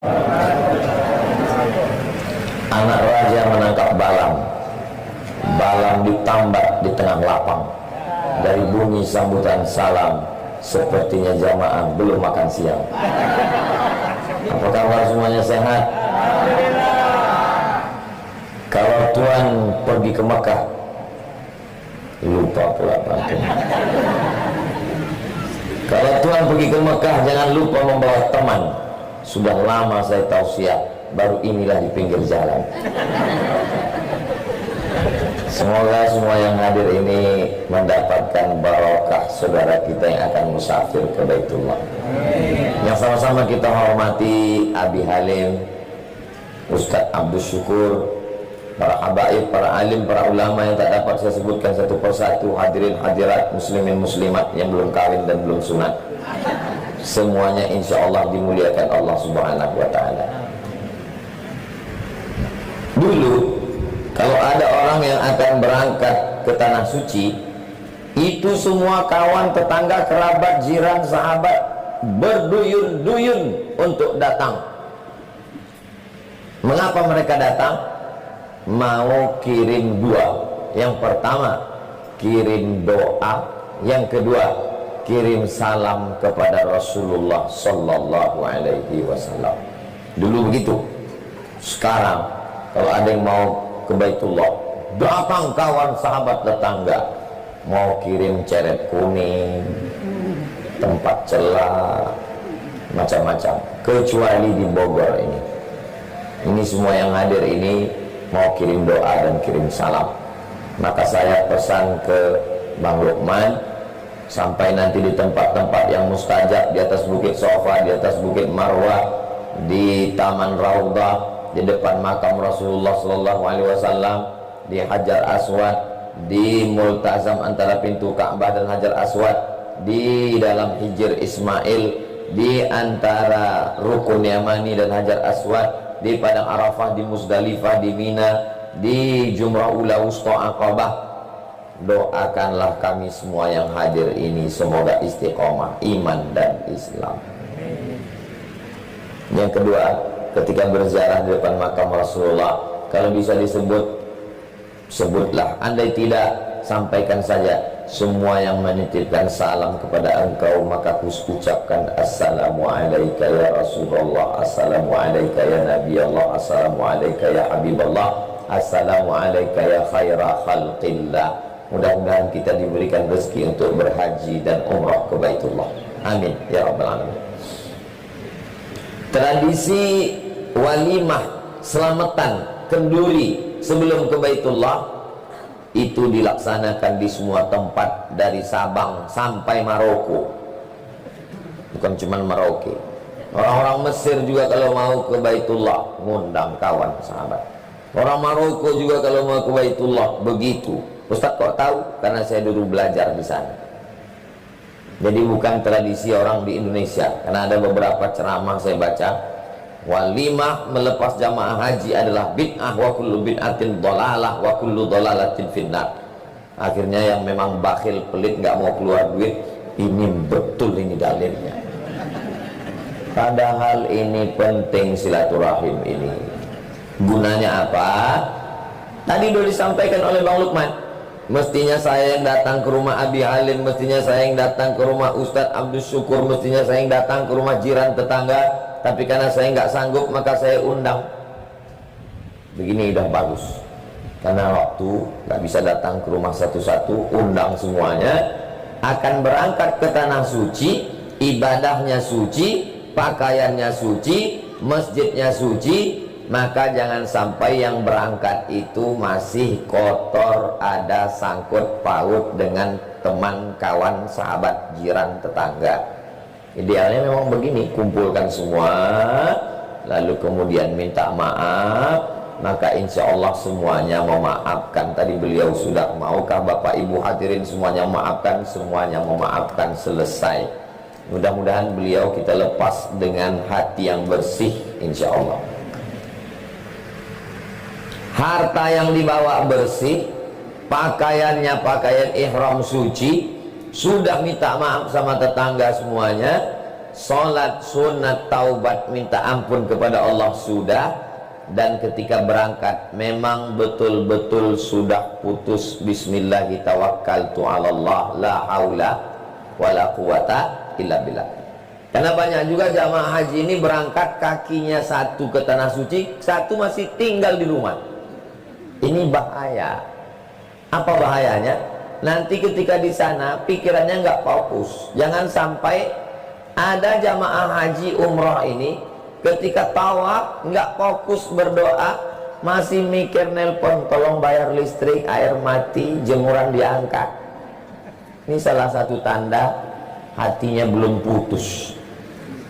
Anak raja menangkap balang. Balang ditambat di tengah lapang. Dari bunyi sambutan salam, sepertinya jamaah belum makan siang. Apa kabar semuanya, sehat? Kalau Tuhan pergi ke Mekah, lupa pula pantun. Kalau Tuhan pergi ke Mekah, jangan lupa membawa teman. Sudah lama saya tausiah, baru inilah di pinggir jalan. Semoga semua yang hadir ini mendapatkan barokah saudara kita yang akan musafir ke Baitullah. Yang sama-sama kita hormati Abi Halim, Ustadz Abdus Syukur, para habaib, para alim, para ulama yang tak dapat saya sebutkan satu persatu, hadirin hadirat, muslimin muslimat yang belum kawin dan belum sunat. Semuanya insya Allah dimuliakan Allah Subhanahu wa ta'ala. Dulu kalau ada orang yang akan berangkat ke tanah suci, itu semua kawan, tetangga, kerabat, jiran, sahabat berduyun-duyun untuk datang. Mengapa mereka datang? Mau kirim dua. Yang pertama, kirim doa. Yang kedua, kirim salam kepada Rasulullah Sallallahu Alaihi Wasallam. Dulu begitu. Sekarang kalau ada yang mau ke Baitullah, datang kawan, sahabat, tetangga, mau kirim ceret kuning, tempat celah, macam-macam. Kecuali di Bogor ini. Ini semua yang hadir ini mau kirim doa dan kirim salam. Maka saya pesan ke Bang Lukman, sampai nanti di tempat-tempat yang mustajab, di atas Bukit Sofa, di atas Bukit Marwah, di Taman Raudhah, di depan makam Rasulullah Sallallahu Alaihi Wasallam, di Hajar Aswad, di Multazam antara pintu Ka'bah dan Hajar Aswad, di dalam Hijr Ismail, di antara Rukun Yamani dan Hajar Aswad, di Padang Arafah, di Musdalifah, di Mina, di Jumrah Ula Wusta Aqabah. Doakanlah kami semua yang hadir ini, semoga istiqomah iman dan Islam. Yang kedua, ketika berziarah di depan makam Rasulullah, kalau bisa disebut, sebutlah. Andai tidak, sampaikan saja. Semua yang menitipkan salam kepada engkau, maka ucapkan assalamu alayka ya Rasulullah, assalamu alayka ya Nabi Allah, assalamu alayka ya Habibullah, assalamu alayka ya khaira khalqillah. Mudah-mudahan kita diberikan rezeki untuk berhaji dan umrah ke Baitullah. Amin ya rabbal alamin. Tradisi walimah selamatan kenduri sebelum ke Baitullah itu dilaksanakan di semua tempat, dari Sabang sampai Maroko. Bukan cuma Merauke. Orang-orang Mesir juga kalau mau ke Baitullah ngundang kawan sahabat. Orang Maroko juga kalau mau ke Baitullah begitu. Ustaz kok tahu? Karena saya dulu belajar di sana. Jadi bukan tradisi orang di Indonesia. Karena ada beberapa ceramah saya baca, walimah melepas jamaah haji adalah bid'ah, wa kullu bid'atin dhalalah, wa kullu dhalalatin finnar. Akhirnya yang memang bakhil, pelit, nggak mau keluar duit, ini betul, ini dalilnya. Padahal ini penting silaturahim ini. Gunanya apa? Tadi sudah disampaikan oleh Bang Lukman. Mestinya saya yang datang ke rumah Abi Halim, mestinya saya yang datang ke rumah Ustadz Abdus Syukur, mestinya saya yang datang ke rumah jiran tetangga. Tapi karena saya nggak sanggup, maka saya undang. Begini udah bagus. Karena waktu nggak bisa datang ke rumah satu-satu, undang semuanya. Akan berangkat ke tanah suci, ibadahnya suci, pakaiannya suci, masjidnya suci. Maka jangan sampai yang berangkat itu masih kotor, ada sangkut paut dengan teman, kawan, sahabat, jiran, tetangga. Idealnya memang begini, kumpulkan semua, lalu kemudian minta maaf, maka insya Allah semuanya memaafkan. Tadi beliau sudah, maukah Bapak Ibu hadirin semuanya memaafkan? Semuanya memaafkan, selesai. Mudah-mudahan beliau kita lepas dengan hati yang bersih insya Allah. Harta yang dibawa bersih, pakaiannya pakaian ihram suci, sudah minta maaf sama tetangga semuanya, sholat sunat taubat minta ampun kepada Allah sudah, dan ketika berangkat memang betul-betul sudah putus bismillahi tawakkaltu 'alallah la haula wala quwata illa billah. Karena banyak juga jamaah haji ini berangkat kakinya satu ke tanah suci, satu masih tinggal di rumah. Ini bahaya. Apa bahayanya? Nanti ketika di sana pikirannya nggak fokus. Jangan sampai ada jamaah haji umroh ini ketika tawaf nggak fokus berdoa, masih mikir nelpon, tolong bayar listrik, air mati, jemuran diangkat. Ini salah satu tanda hatinya belum putus.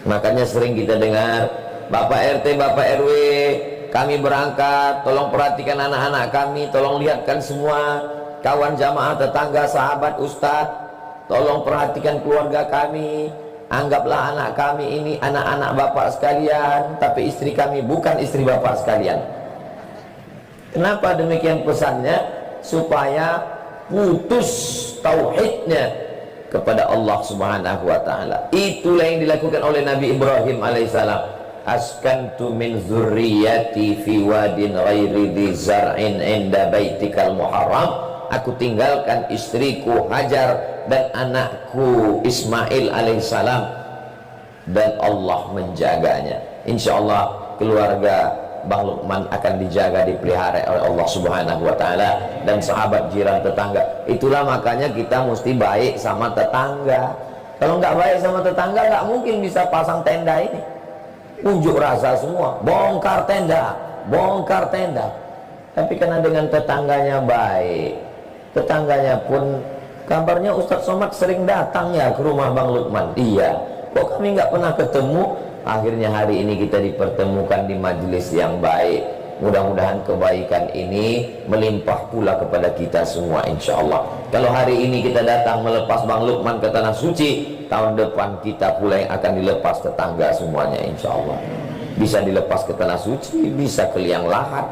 Makanya sering kita dengar, Bapak RT, Bapak RW, kami berangkat, tolong perhatikan anak-anak kami, tolong lihatkan semua kawan jamaah, tetangga, sahabat, ustadz, tolong perhatikan keluarga kami, anggaplah anak kami ini anak-anak bapak sekalian, tapi istri kami bukan istri bapak sekalian. Kenapa demikian pesannya? Supaya putus tauhidnya kepada Allah Subhanahu wa taala. Itulah yang dilakukan oleh Nabi Ibrahim alaihissalam. Askantu min zurriyati fi wadin ghairi dzi zar'in inda baitikal muharram. Aku tinggalkan istriku Hajar dan anakku Ismail alaihissalam, dan Allah menjaganya. Insyaallah keluarga Bang Lukman akan dijaga, dipelihara oleh Allah Subhanahu wa taala, dan sahabat, jiran, tetangga. Itulah makanya kita mesti baik sama tetangga. Kalau nggak baik sama tetangga, nggak mungkin bisa pasang tenda ini. Unjuk rasa semua, bongkar tenda, bongkar tenda. Tapi karena dengan tetangganya baik, tetangganya pun kabarnya Ustadz Somad sering datang ya ke rumah Bang Lukman. Iya, kok kami nggak pernah ketemu? Akhirnya hari ini kita dipertemukan di majelis yang baik. Mudah-mudahan kebaikan ini melimpah pula kepada kita semua insyaallah. Kalau hari ini kita datang melepas Bang Lukman ke tanah suci, tahun depan kita pula yang akan dilepas tetangga semuanya insyaallah. Bisa dilepas ke tanah suci, bisa ke liang lahat.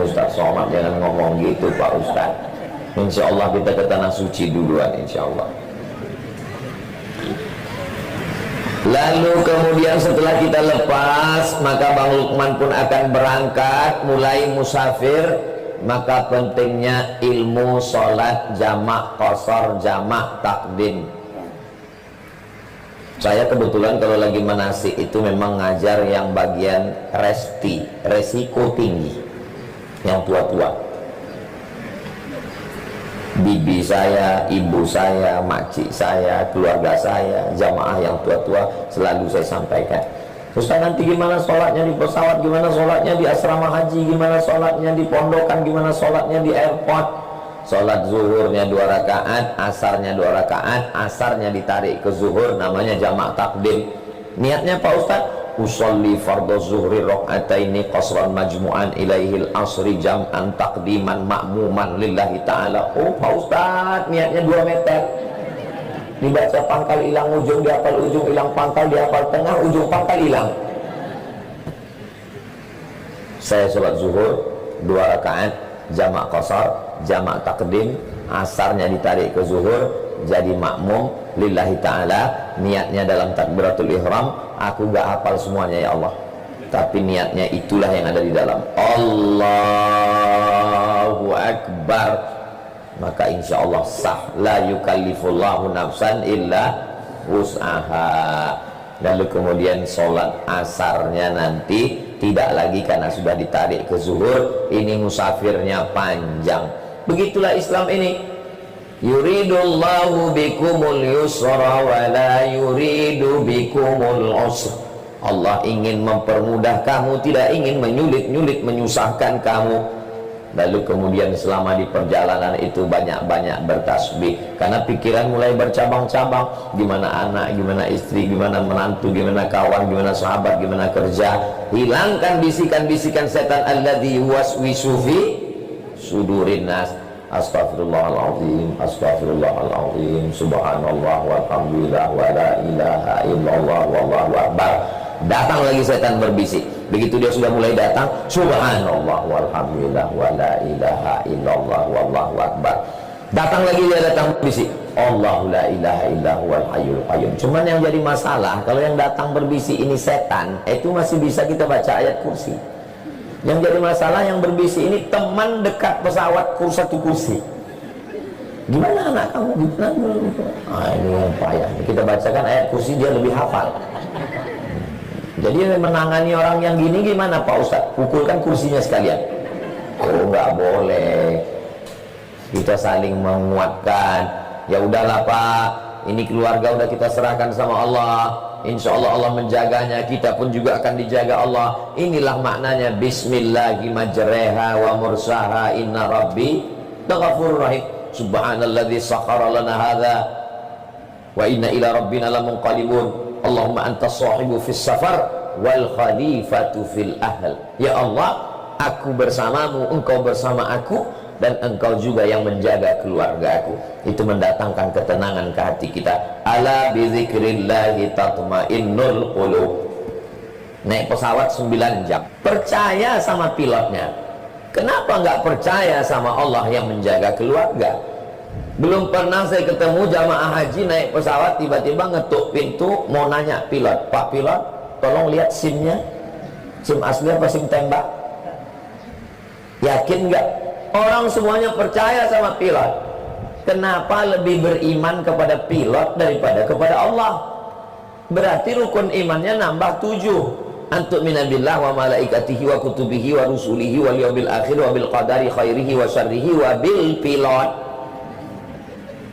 Ustaz Somad jangan ngomong gitu Pak Ustaz. Insyaallah kita ke tanah suci duluan insyaallah. Lalu kemudian setelah kita lepas, maka Bang Lukman pun akan berangkat mulai musafir. Maka pentingnya ilmu sholat jamak qasar, jamak takdim. Saya kebetulan kalau lagi manasik itu memang ngajar yang bagian resti, resiko tinggi, yang tua-tua. Bibi saya, ibu saya, makcik saya, keluarga saya, jamaah yang tua-tua selalu saya sampaikan, Ustaz nanti gimana sholatnya di pesawat, gimana sholatnya di asrama haji, gimana sholatnya di pondokan, gimana sholatnya di airport. Sholat zuhurnya 2 rakaat, asarnya 2 rakaat, asarnya ditarik ke zuhur, namanya jamak takdim. Niatnya Pak Ustaz, usolli fardhu zuhri rakaataini qasran majmu'an ilaihil asri jam'an taqdiman ma'muman lillahi ta'ala. Oh Pak Ustaz, niatnya 2 meter, dibaca pangkal hilang ujung, dihafal ujung, hilang pangkal, dihafal tengah, ujung pangkal hilang. Saya sholat zuhur 2 rakaat jamak qasar, jamak takdim, asarnya ditarik ke zuhur, jadi makmum lillahi ta'ala. Niatnya dalam takbiratul ihram, aku gak hafal semuanya ya Allah, tapi niatnya itulah yang ada di dalam. Allahu Akbar, maka insya Allah sah. La yukallifullahu nafsan illa wus'aha. Lalu kemudian sholat asarnya nanti tidak lagi karena sudah ditarik ke zuhur, ini musafirnya panjang. Begitulah Islam ini. Yuridullahu bikumul yusra wa la yuridu bikumul usra. Allah ingin mempermudah kamu, tidak ingin menyulit-nyulit, menyusahkan kamu. Lalu kemudian selama di perjalanan itu banyak-banyak bertasbih, karena pikiran mulai bercabang-cabang. Gimana anak, gimana istri, gimana menantu, gimana kawan, gimana sahabat, gimana kerja. Hilangkan bisikan-bisikan setan alladzi yuwaswisu fi sudurin nas. Astaghfirullahaladzim, astaghfirullahaladzim, subhanallah walhamdulillah wa la ilaha illallah wallahu akbar. Datang lagi setan berbisik. Begitu dia sudah mulai datang, subhanallah walhamdulillah wa la ilaha illallah wallahu akbar. Datang lagi dia datang berbisik, Allahu la ilaha illa huwal hayyul qayyum. Cuman yang jadi masalah, kalau yang datang berbisik ini setan, itu masih bisa kita baca ayat kursi. Yang jadi masalah yang berbisik ini teman dekat pesawat satu kursi. Gimana anak kamu? Gimana? Ini yang payah. Kita bacakan ayat kursi, dia lebih hafal. Jadi menangani orang yang gini gimana Pak Ustadz? Pukulkan kursinya sekalian. Oh, nggak boleh. Kita saling menguatkan. Ya udahlah Pak, ini keluarga udah kita serahkan sama Allah. Insya Allah Allah menjaganya, kita pun juga akan dijaga Allah. Inilah maknanya Bismillahi majreha wa mursaha inna rabbi laghafurur rahim. Subhanalladzi sakhara lana hadza wa inna ila rabbina lamunqalibun. Allahumma antas sahibu fis safar wal khalifatu fil ahl. Ya Allah, aku bersamamu, engkau bersama aku, dan engkau juga yang menjaga keluarga aku. Itu mendatangkan ketenangan ke hati kita. Ala bizikrillahi tatmainnul qulub. Naik pesawat 9 jam, percaya sama pilotnya. Kenapa nggak percaya sama Allah yang menjaga keluarga? Belum pernah saya ketemu jamaah haji naik pesawat tiba-tiba ngetuk pintu mau nanya pilot, Pak pilot tolong lihat SIM-nya, SIM asli apa SIM tembak? Yakin nggak? Orang semuanya percaya sama pilot. Kenapa lebih beriman kepada pilot daripada kepada Allah? Berarti rukun imannya nambah 7. Antuk minabillah wa malaikatihi wa kutubihi wa rusulihi wal yawmil akhir wa bil qadari khairihi wa syarrihi wa bil pilot.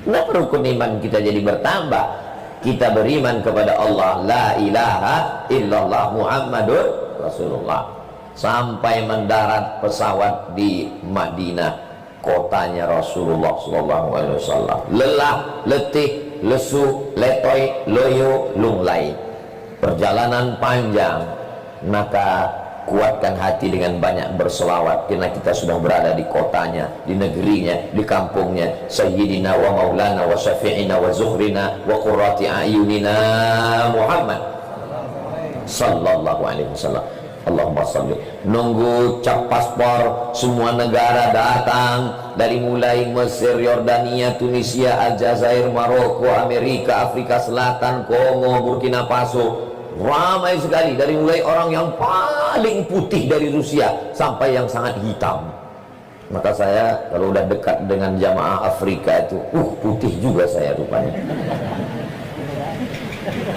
Nah, rukun iman kita jadi bertambah. Kita beriman kepada Allah, la ilaha illallah Muhammadur Rasulullah. Sampai mendarat pesawat di Madinah, kotanya Rasulullah SAW. Lelah, letih, lesu, letoy, loyo, lunglai. Perjalanan panjang, maka kuatkan hati dengan banyak berselawat, karena kita sudah berada di kotanya, di negerinya, di kampungnya. Sayyidina wa maulana wa syafi'ina wa zuhrina wa qurrati a'yunina Muhammad sallallahu alaihi wasallam. Allahumma salli. Nunggu cap paspor, semua negara datang, dari mulai Mesir, Yordania, Tunisia, Aljazair, Maroko, Amerika, Afrika Selatan, Kongo, Burkina Faso. Ramai sekali, dari mulai orang yang paling putih dari Rusia sampai yang sangat hitam. Maka saya kalau udah dekat dengan jamaah Afrika itu, putih juga saya rupanya.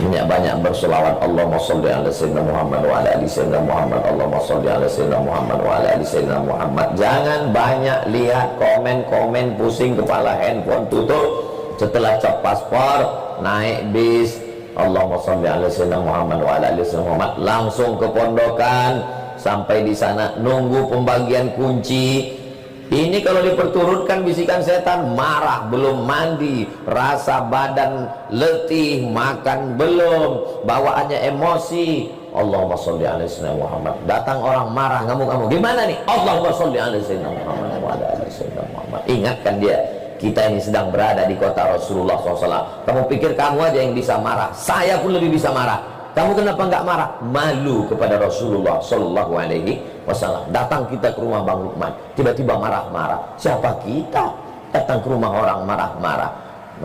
Banyak berselawat Allahumma sholli ala sayyidina Muhammad wa ala ali sayyidina Muhammad. Allahumma sholli ala sayyidina Muhammad wa ala ali sayyidina Muhammad. Jangan banyak lihat komen-komen, pusing kepala, handphone tutup. Setelah cap paspor, naik bis, Allahumma sholli ala sayyidina Muhammad wa ala ali sayyidina Muhammad, langsung ke pondokan. Sampai di sana nunggu pembagian kunci. Ini kalau diperturutkan bisikan setan, marah, belum mandi, rasa badan letih, makan belum, bawaannya emosi. Allahumma sholli ala sayyidina Muhammad. Datang orang marah, ngamuk-ngamuk. Gimana nih? Allahumma sholli ala sayyidina Muhammad wa ala ali sayyidina Muhammad. Ingatkan dia, kita ini sedang berada di kota Rasulullah SAW. Kamu pikir kamu aja yang bisa marah? Saya pun lebih bisa marah. Kamu kenapa nggak marah? Malu kepada Rasulullah Sallallahu Alaihi Wasallam. Datang kita ke rumah Bang Lukman, tiba-tiba marah-marah. Siapa kita datang ke rumah orang marah-marah?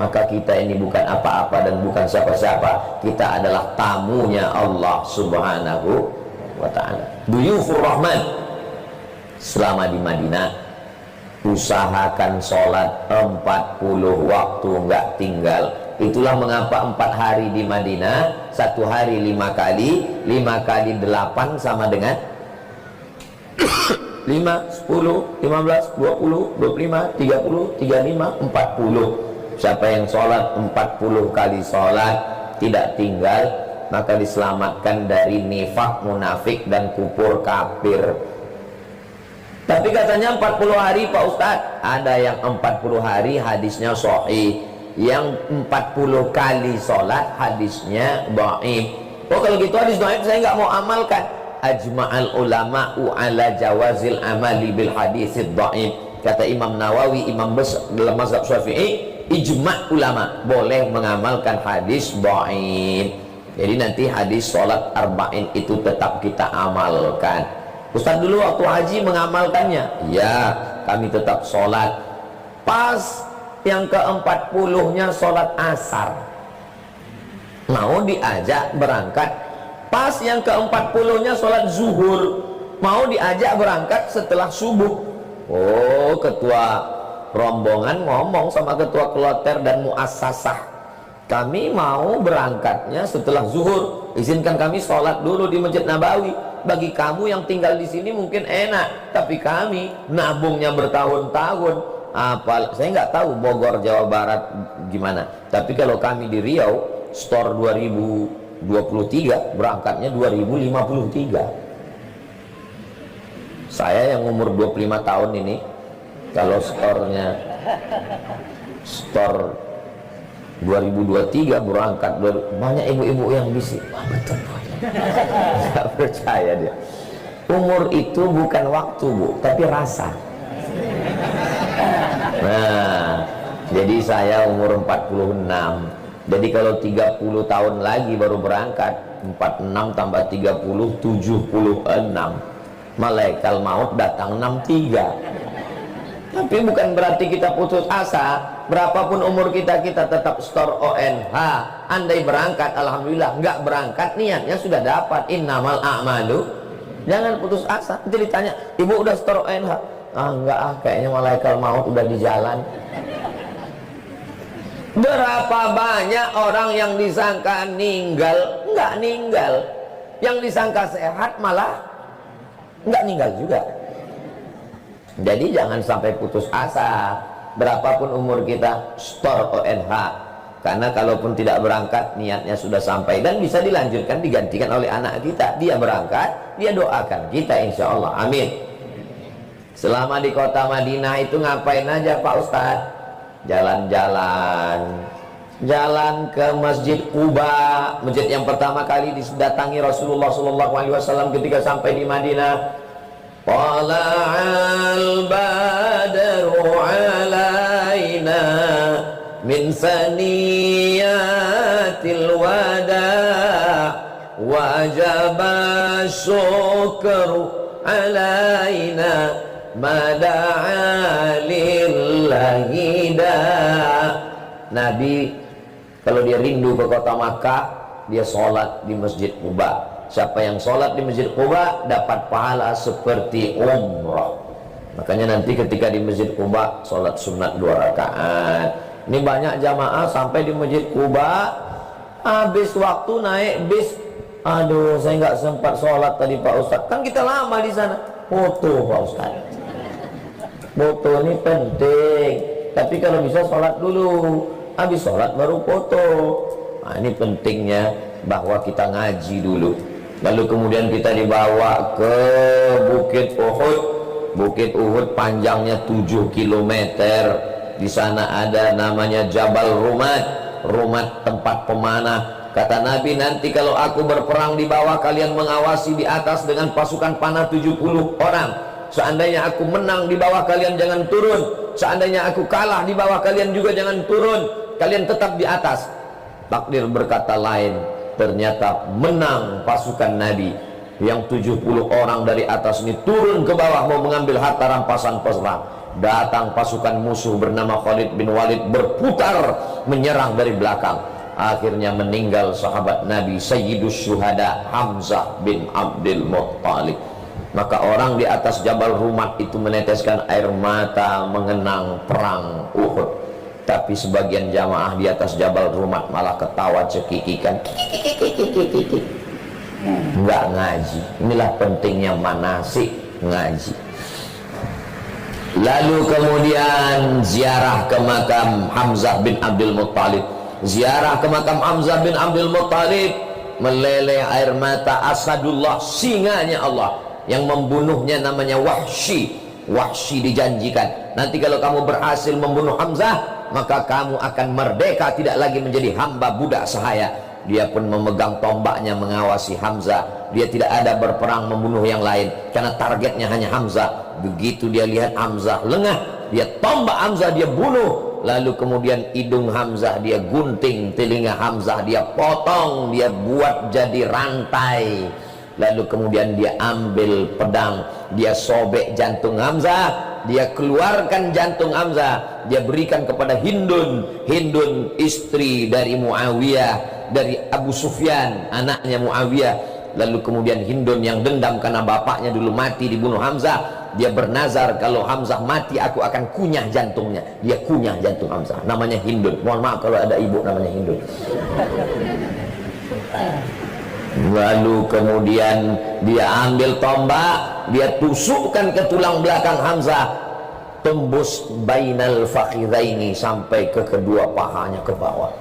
Maka kita ini bukan apa-apa dan bukan siapa-siapa. Kita adalah tamunya Allah Subhanahu wa Ta'ala. Duyufur Rahman. Selama di Madinah, usahakan sholat 40 waktu, nggak tinggal. Itulah mengapa 4 hari di Madinah, 1 hari 5 kali, 5 kali 8 sama dengan 5, 10, 15, 20, 25, 30, 35, 40. Siapa yang sholat 40 kali sholat tidak tinggal, maka diselamatkan dari nifak, munafik, dan kufur kafir. Tapi katanya 40 hari Pak Ustadz. Ada yang 40 hari hadisnya sahih, yang 40 kali sholat hadisnya dhaif. Oh kalau gitu hadis dhaif saya nggak mau amalkan. Ajma'al ulama'u ala jawazil amali bil hadisid dhaif. Kata Imam Nawawi, imam besar dalam mazhab Syafi'i, ijma' ulama boleh mengamalkan hadis dhaif. Jadi nanti hadis sholat arba'in itu tetap kita amalkan. Ustaz dulu waktu haji mengamalkannya, ya kami tetap sholat. Pas yang ke-40-nya sholat asar, mau diajak berangkat. Pas yang ke-40-nya sholat zuhur, mau diajak berangkat setelah subuh. Oh, ketua rombongan ngomong sama ketua kloter dan muassasah, kami mau berangkatnya setelah zuhur, izinkan kami sholat dulu di Masjid Nabawi. Bagi kamu yang tinggal di sini mungkin enak, tapi kami nabungnya bertahun-tahun. Saya nggak tahu Bogor Jawa Barat gimana, tapi kalau kami di Riau store 2023 berangkatnya 2053. Saya yang umur 25 tahun ini, kalau store 2023 berangkat, banyak ibu-ibu yang bisik. Wah, betul, nggak percaya dia. Umur itu bukan waktu, Bu, tapi rasa. Nah, jadi saya umur 46. Jadi kalau 30 tahun lagi baru berangkat, 46 tambah 30, 76. Malaikat maut datang 63. Tapi bukan berarti kita putus asa. Berapapun umur kita, kita tetap store ONH. Andai berangkat, alhamdulillah. Enggak berangkat, niatnya sudah dapat. Innamal a'malu. Jangan putus asa. Nanti ditanya, ibu udah store ONH? Enggak, kayaknya malaikat maut udah di jalan. Berapa banyak orang yang disangka ninggal, enggak ninggal. Yang disangka sehat malah enggak ninggal juga. Jadi jangan sampai putus asa. Berapapun umur kita, store ONH. Karena kalaupun tidak berangkat, niatnya sudah sampai. Dan bisa dilanjutkan, digantikan oleh anak kita. Dia berangkat, dia doakan kita, insya Allah. Amin. Selama di kota Madinah itu ngapain aja Pak Ustadz? Jalan-jalan. Jalan ke Masjid Quba, masjid yang pertama kali didatangi Rasulullah SAW ketika sampai di Madinah. Tala'al badru alaina min saniyatil wada' wajaba syukru alaina mada'a lillahi da. Nabi kalau dia rindu ke kota Makkah, dia sholat di Masjid Quba. Siapa yang sholat di Masjid Quba dapat pahala seperti umrah. Makanya nanti ketika di Masjid Quba sholat sunat 2 rakaat. Ini banyak jamaah sampai di Masjid Quba, habis waktu naik bis, aduh saya nggak sempat sholat tadi Pak Ustadz. Kan kita lama di sana. Foto Pak Ustadz. Foto ini penting. Tapi kalau bisa sholat dulu, habis sholat baru foto. Nah, ini pentingnya bahwa kita ngaji dulu. Lalu kemudian kita dibawa ke Bukit Uhud. Bukit Uhud panjangnya 7 km. Di sana ada namanya Jabal Rumat. Rumat tempat pemanah. Kata Nabi, nanti kalau aku berperang di bawah, kalian mengawasi di atas dengan pasukan panah 70 orang. Seandainya aku menang di bawah, kalian jangan turun. Seandainya aku kalah di bawah, kalian juga jangan turun. Kalian tetap di atas. Takdir berkata lain. Ternyata menang pasukan Nabi. Yang 70 orang dari atas ini turun ke bawah mau mengambil harta rampasan perang. Datang pasukan musuh bernama Khalid bin Walid berputar menyerang dari belakang. Akhirnya meninggal sahabat Nabi Sayyidus Syuhada Hamzah bin Abdul Muttalib. Maka orang di atas Jabal Rumat itu meneteskan air mata mengenang perang Uhud. Tapi sebagian jamaah di atas Jabal Rumat malah ketawa cekikikan. Enggak ngaji. Inilah pentingnya manasik ngaji. Lalu kemudian ziarah ke makam Hamzah bin Abdul Muttalib. Ziarah ke makam Hamzah bin Abdul Muttalib, meleleh air mata. Asadullah, singanya Allah yang membunuhnya namanya Wahsy. Wahsy dijanjikan, nanti kalau kamu berhasil membunuh Hamzah, maka kamu akan merdeka, tidak lagi menjadi hamba budak sahaya. Dia pun memegang tombaknya mengawasi Hamzah. Dia tidak ada berperang membunuh yang lain, karena targetnya hanya Hamzah. Begitu dia lihat Hamzah lengah, dia tombak Hamzah, dia bunuh. Lalu kemudian hidung Hamzah dia gunting, telinga Hamzah dia potong, dia buat jadi rantai. Lalu kemudian dia ambil pedang, dia sobek jantung Hamzah, dia keluarkan jantung Hamzah, dia berikan kepada Hindun. Hindun istri dari Muawiyah, dari Abu Sufyan anaknya Muawiyah. Lalu kemudian Hindun yang dendam karena bapaknya dulu mati dibunuh Hamzah, dia bernazar, kalau Hamzah mati aku akan kunyah jantungnya. Dia kunyah jantung Hamzah, namanya Hindun. Mohon maaf kalau ada ibu namanya Hindun. Lalu kemudian dia ambil tombak, dia tusukkan ke tulang belakang Hamzah, tembus bainal fakhidaini, sampai ke kedua pahanya ke bawah.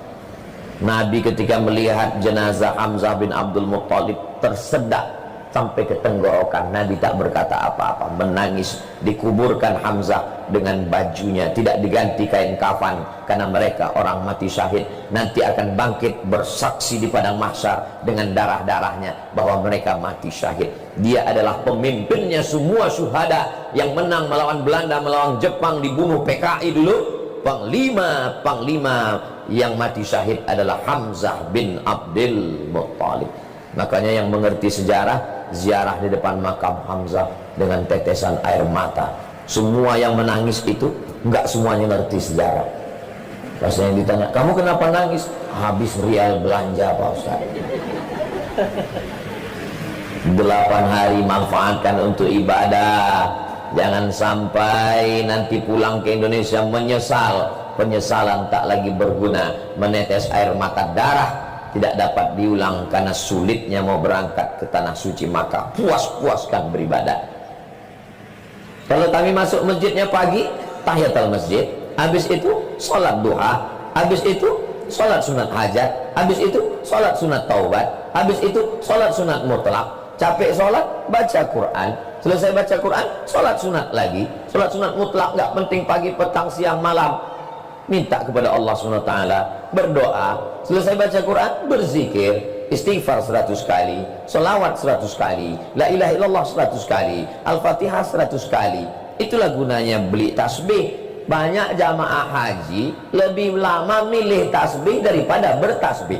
Nabi ketika melihat jenazah Hamzah bin Abdul Muttalib tersedak sampai ke tenggorokan, Nabi tak berkata apa-apa, menangis. Dikuburkan Hamzah dengan bajunya, tidak diganti kain kafan, karena mereka orang mati syahid, nanti akan bangkit bersaksi di padang mahsyar dengan darah-darahnya bahwa mereka mati syahid. Dia adalah pemimpinnya semua syuhada yang menang melawan Belanda, melawan Jepang, dibunuh PKI dulu. Panglima yang mati syahid adalah Hamzah bin Abdul Muttalib. Makanya yang mengerti sejarah, ziarah di depan makam Hamzah dengan tetesan air mata. Semua yang menangis itu enggak semuanya ngerti sejarah. Rasanya ditanya, kamu kenapa nangis? Habis rial belanja Pak Ustaz. 8 hari manfaatkan untuk ibadah. Jangan sampai nanti pulang ke Indonesia menyesal. Penyesalan tak lagi berguna. Menetes air mata darah tidak dapat diulang karena sulitnya mau berangkat ke tanah suci. Maka puas-puaskan beribadah. Kalau kami masuk masjidnya pagi, tahiyatul masjid, habis itu sholat duha, habis itu sholat sunat hajat, habis itu sholat sunat taubat, habis itu sholat sunat mutlak. Capek sholat, baca Quran. Selesai baca Quran, sholat sunat lagi. Sholat sunat mutlak, nggak penting pagi, petang, siang, malam. Minta kepada Allah SWT, berdoa. Selesai baca Quran, berzikir, istighfar 100 kali, selawat 100 kali, la ilaha illallah 100 kali, al-fatihah 100 kali. Itulah gunanya beli tasbih. Banyak jamaah haji lebih lama milih tasbih daripada bertasbih.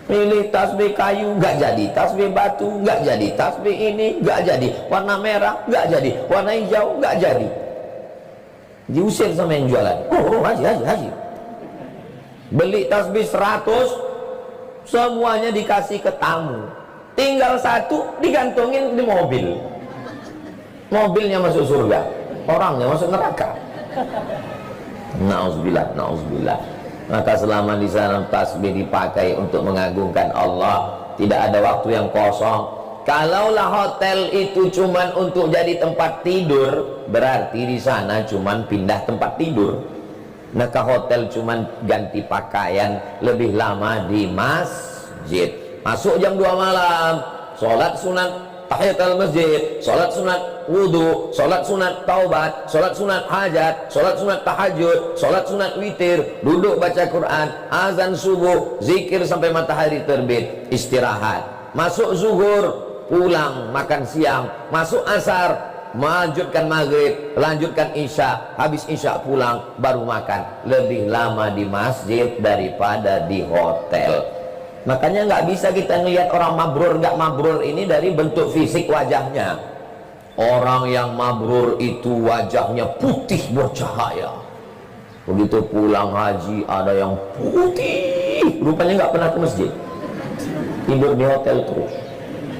Milih tasbih kayu nggak jadi, tasbih batu nggak jadi, tasbih ini nggak jadi, warna merah nggak jadi, warna hijau nggak jadi. Diusir sama yang jualan. Oh, haji. Beli tasbih 100, semuanya dikasih ke tamu. Tinggal 1 digantungin di mobil. Mobilnya masuk surga, orangnya masuk neraka. Nauzubillah, nauzubillah. Maka selama di sana tasbih dipakai untuk mengagungkan Allah, tidak ada waktu yang kosong. Kalaulah hotel itu cuman untuk jadi tempat tidur, berarti di sana cuman pindah tempat tidur. Maka hotel cuman ganti pakaian, lebih lama di masjid. Masuk jam 2 malam, sholat sunat tahiyatul masjid, sholat sunat wudu, sholat sunat taubat, sholat sunat hajat, sholat sunat tahajud, sholat sunat witir, duduk baca Quran, azan subuh, zikir sampai matahari terbit, istirahat. Masuk zuhur, pulang makan siang. Masuk asar, melanjutkan maghrib, lanjutkan isya, habis isya pulang baru makan. Lebih lama di masjid daripada di hotel. Makanya nggak bisa kita ngelihat orang mabrur nggak mabrur ini dari bentuk fisik wajahnya. Orang yang mabrur itu wajahnya putih bercahaya. Begitu pulang haji ada yang putih, rupanya nggak pernah ke masjid, tidur di hotel terus.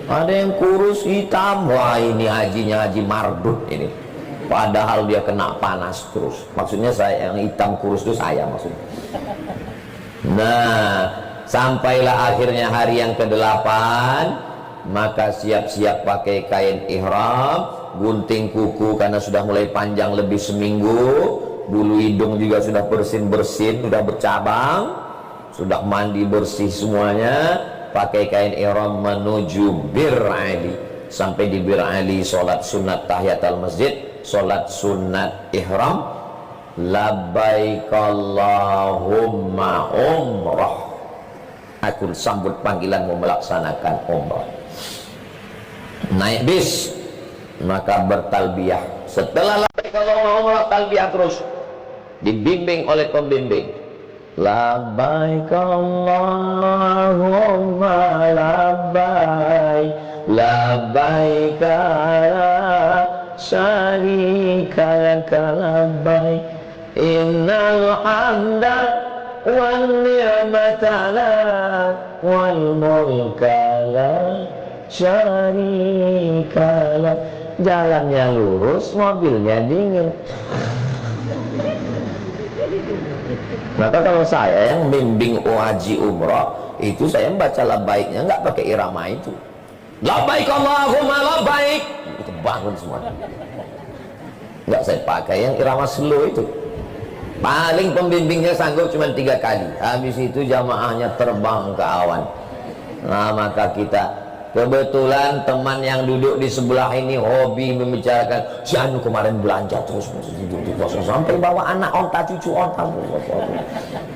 Ada yang kurus hitam, wah ini hajinya haji mardut ini. Padahal dia kena panas terus. Maksudnya saya yang hitam kurus itu saya maksudnya. Nah, sampailah akhirnya hari yang ke-8, maka siap-siap pakai kain ihram, gunting kuku karena sudah mulai panjang lebih seminggu, bulu hidung juga sudah bersin-bersin, sudah bercabang, sudah mandi bersih semuanya, pakai kain ihram menuju Bir Ali. Sampai di Bir Ali sholat sunat tahiyatul masjid, sholat sunat ihram, labbaik Allahumma umrah. Aku sambut panggilanmu melaksanakan umrah. Naik bis, maka bertalbiyah. Setelah labbaik Allahumma umrah, talbiyah terus, dibimbing oleh pembimbing. Labbaik Allahumma labbaik, labbaik syarika laka labbaik innal hamda wan ni'mata lak wal mulka la syarika lak. Jalannya lurus, mobilnya dingin. Maka kalau saya yang bimbing haji umrah itu, saya membaca labbaiknya nggak pakai irama itu. Labbaik Allahumma labbaik, itu bangun semua. Nggak saya pakai yang irama slow itu. Paling pembimbingnya sanggup cuma 3 kali. Habis itu jamaahnya terbang ke awan. Nah, maka kita kebetulan teman yang duduk di sebelah ini hobi membicarakan si Anu kemarin belanja terus sampai bawa anak onta, cucu onta.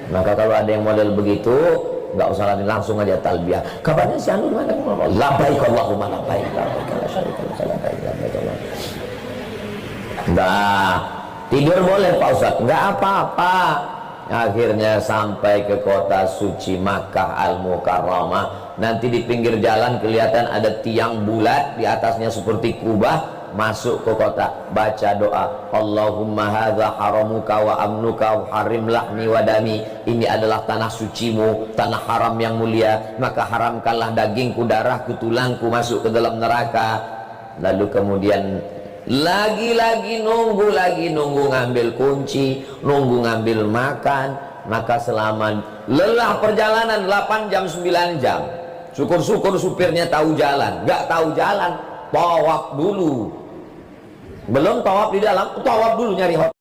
Maka kalau ada yang model begitu, nggak usah lagi, langsung aja talbiyah. Kabarnya si Anu gimana? Labbaik Allahumma labbaik. Nah, tidur boleh Pak Ustaz? Nggak apa-apa. Akhirnya sampai ke kota suci Makkah Al-Mukarramah. Nanti di pinggir jalan kelihatan ada tiang bulat, di atasnya seperti kubah. Masuk ke kota, baca doa, Allahumma hadza haramuka wa amnuka harim lahmi wa dami. Ini adalah tanah sucimu, tanah haram yang mulia, maka haramkanlah dagingku, darahku, tulangku masuk ke dalam neraka. Lalu kemudian lagi nunggu ngambil kunci, nunggu ngambil makan. Maka selama lelah perjalanan 8 jam 9 jam, syukur-syukur supirnya tahu jalan. Nggak tahu jalan, tawaf dulu. Belum tawaf di dalam, tawaf dulu nyari hotel.